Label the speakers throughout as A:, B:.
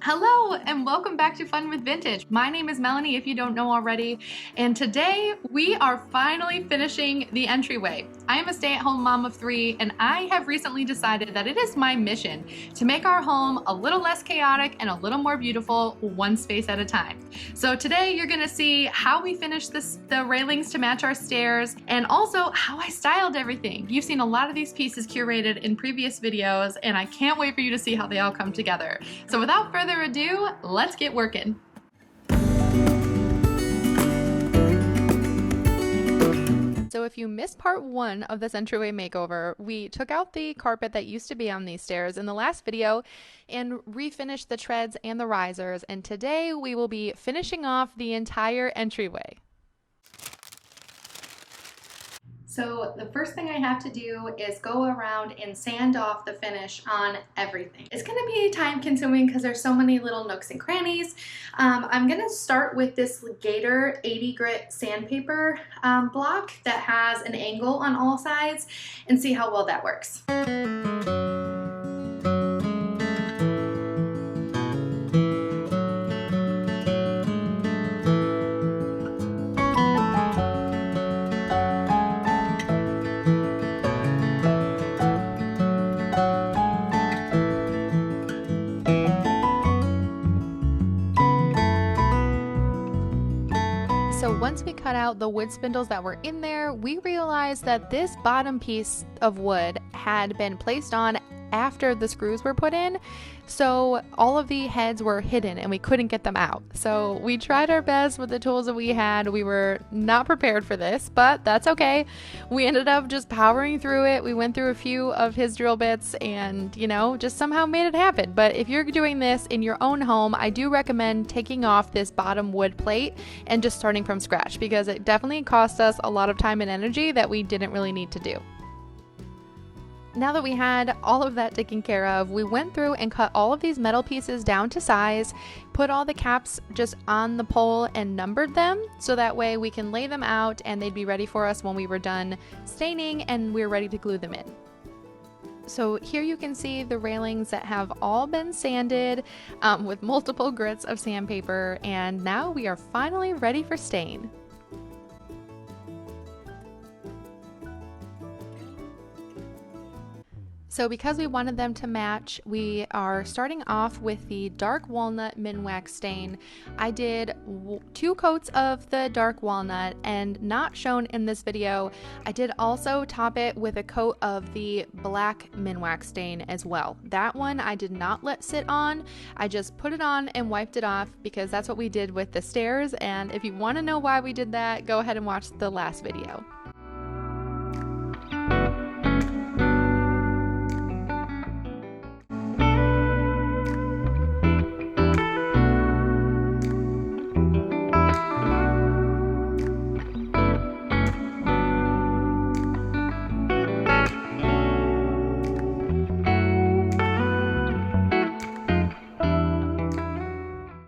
A: Hello and welcome back to Fun with Vintage. My name is Melanie, if you don't know already, and today we are finally finishing the entryway. I am a stay-at-home mom of 3, and I have recently decided that it is my mission to make our home a little less chaotic and a little more beautiful, one space at a time. So today you're gonna see how we finished the railings to match our stairs, and also how I styled everything. You've seen a lot of these pieces curated in previous videos, and I can't wait for you to see how they all come together. So without further ado, let's get working. So if you missed part 1 of this entryway makeover, we took out the carpet that used to be on these stairs in the last video and refinished the treads and the risers, and today we will be finishing off the entire entryway. So the first thing I have to do is go around and sand off the finish on everything. It's gonna be time consuming because there's so many little nooks and crannies. I'm gonna start with this Gator 80 grit sandpaper block that has an angle on all sides and see how well that works. So once we cut out the wood spindles that were in there, we realized that this bottom piece of wood had been placed on after the screws were put in, so all of the heads were hidden and we couldn't get them out. So we tried our best with the tools that we had. We were not prepared for this, but that's okay. We ended up just powering through it. We went through a few of his drill bits and, you know, just somehow made it happen. But if you're doing this in your own home, I do recommend taking off this bottom wood plate and just starting from scratch, because it definitely cost us a lot of time and energy that we didn't really need to do. Now that we had all of that taken care of, we went through and cut all of these metal pieces down to size, put all the caps just on the pole and numbered them, so that way we can lay them out and they'd be ready for us when we were done staining and we're ready to glue them in. So here you can see the railings that have all been sanded with multiple grits of sandpaper, and now we are finally ready for stain. So because we wanted them to match, we are starting off with the dark walnut minwax stain. I did 2 coats of the dark walnut, and not shown in this video, I did also top it with a coat of the black minwax stain as well. That one I did not let sit on. I just put it on and wiped it off because that's what we did with the stairs, and if you want to know why we did that, go ahead and watch the last video.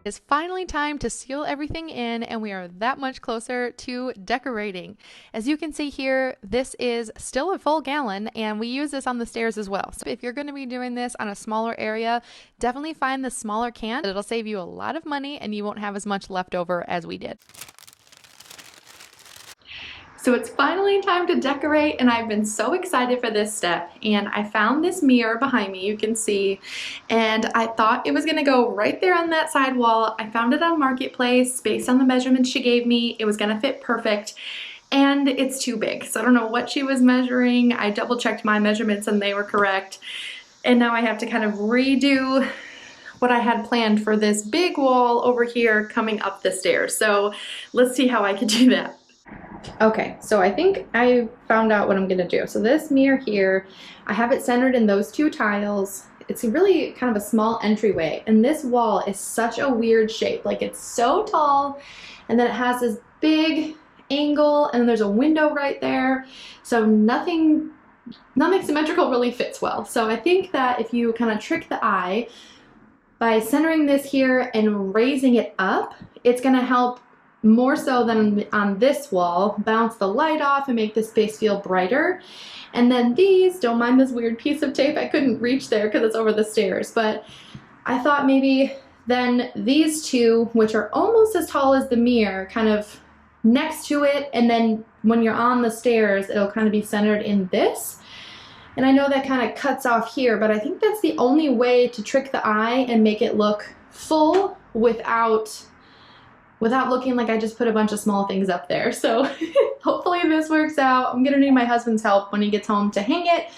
A: It's finally time to seal everything in, and we are that much closer to decorating. As you can see here, this is still a full gallon, and we use this on the stairs as well. So if you're going to be doing this on a smaller area, definitely find the smaller can. It'll save you a lot of money and you won't have as much left over as we did. So it's finally time to decorate, and I've been so excited for this step, and I found this mirror behind me, you can see, and I thought it was gonna go right there on that side wall. I found it on Marketplace based on the measurements she gave me. It was gonna fit perfect, and it's too big, so I don't know what she was measuring. I double checked my measurements and they were correct, and now I have to kind of redo what I had planned for this big wall over here coming up the stairs. So let's see how I can do that. Okay, so I think I found out what I'm gonna do. So this mirror here, I have it centered in those 2 tiles. It's really kind of a small entryway, and this wall is such a weird shape. Like, it's so tall, and then it has this big angle, and there's a window right there. So nothing symmetrical really fits well. So I think that if you kind of trick the eye by centering this here and raising it up, it's gonna help more so than on this wall, bounce the light off and make the space feel brighter. And then these, don't mind this weird piece of tape, I couldn't reach there because it's over the stairs, but I thought maybe Then these two, which are almost as tall as the mirror, kind of next to it, and then when you're on the stairs, it'll kind of be centered in this. And I know that kind of cuts off here, but I think that's the only way to trick the eye and make it look full without looking like I just put a bunch of small things up there. So hopefully this works out. I'm gonna need my husband's help when he gets home to hang it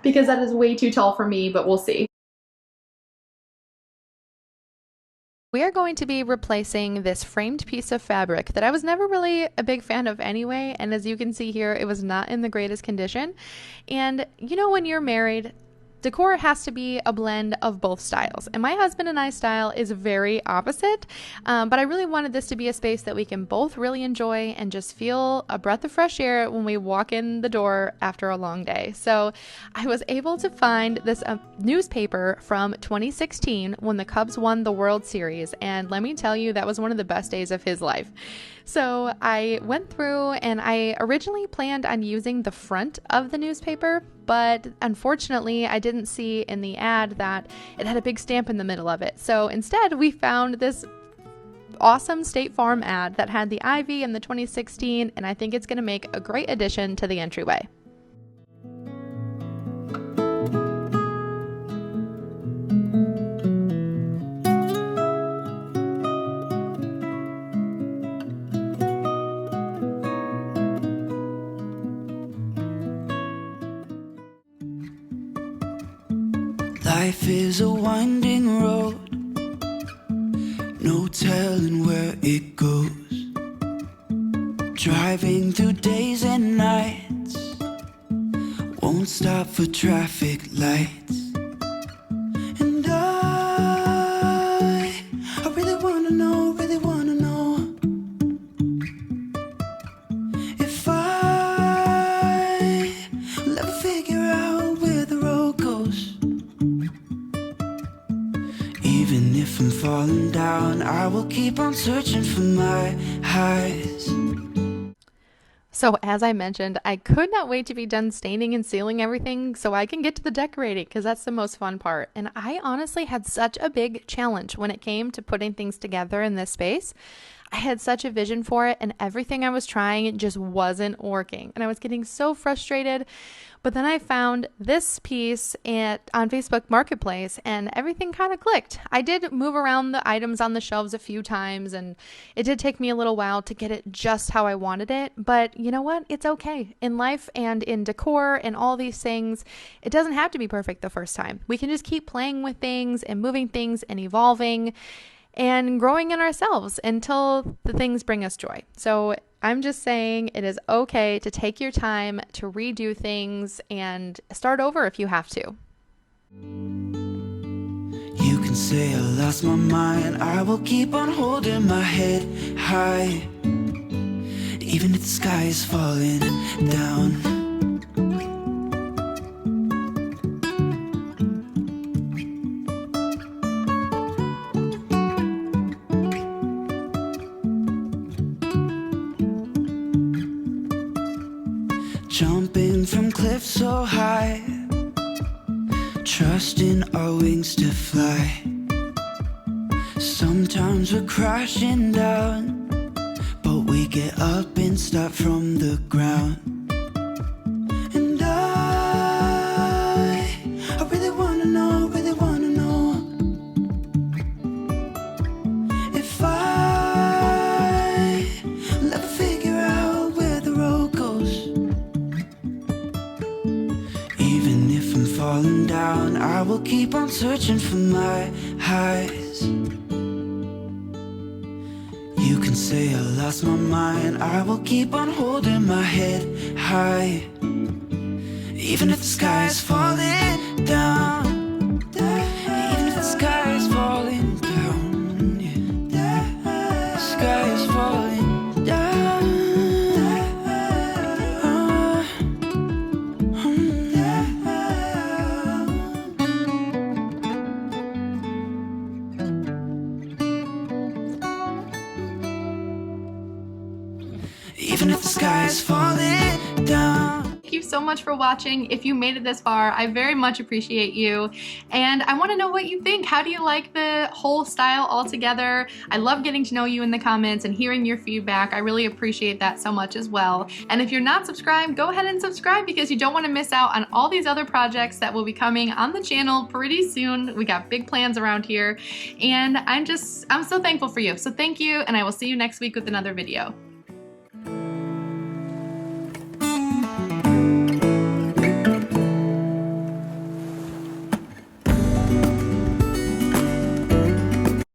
A: because that is way too tall for me, but we'll see. We are going to be replacing this framed piece of fabric that I was never really a big fan of anyway, and as you can see here, it was not in the greatest condition. And you know, when you're married, decor has to be a blend of both styles, and my husband and I's style is very opposite, but I really wanted this to be a space that we can both really enjoy and just feel a breath of fresh air when we walk in the door after a long day. So I was able to find this newspaper from 2016 when the Cubs won the World Series, and let me tell you, that was one of the best days of his life. So I went through and I originally planned on using the front of the newspaper, but unfortunately I didn't see in the ad that it had a big stamp in the middle of it. So instead we found this awesome State Farm ad that had the ivy and the 2016, and I think it's going to make a great addition to the entryway.
B: Life is a winding road, no telling where it goes. Driving through days and nights, won't stop for traffic lights. And I really wanna know if I will ever figure out where the road goes. Even if I'm falling down, I will keep on searching for my highs.
A: So as I mentioned, I could not wait to be done staining and sealing everything so I can get to the decorating, because that's the most fun part. And I honestly had such a big challenge when it came to putting things together in this space. I had such a vision for it, and everything I was trying just wasn't working. And I was getting so frustrated. But then I found this piece on Facebook Marketplace, and everything kind of clicked. I did move around the items on the shelves a few times, and it did take me a little while to get it just how I wanted it. But you know what? It's okay. In life and in decor and all these things, it doesn't have to be perfect the first time. We can just keep playing with things and moving things and evolving and growing in ourselves until the things bring us joy. So I'm just saying it is okay to take your time to redo things and start over if you have to.
B: You can say I lost my mind, I will keep on holding my head high, even if the sky is falling down. Jumping from cliffs so high, trusting our wings to fly. Sometimes we're crashing down, but we get up and start from the ground. And I really wanna know if I will ever figure out where the road goes. Even if I'm falling down, I will keep on searching for my highs. You can say I lost my mind, I will keep on holding my head high, even if the sky is falling down. Even if the sky is falling down, yeah. The sky is falling down. Even if the sky is falling down.
A: Thank you so much for watching. If you made it this far, I very much appreciate you. And I want to know what you think. How do you like the whole style altogether? I love getting to know you in the comments and hearing your feedback. I really appreciate that so much as well. And if you're not subscribed, go ahead and subscribe because you don't want to miss out on all these other projects that will be coming on the channel pretty soon. We got big plans around here, and I'm so thankful for you. So thank you, and I will see you next week with another video.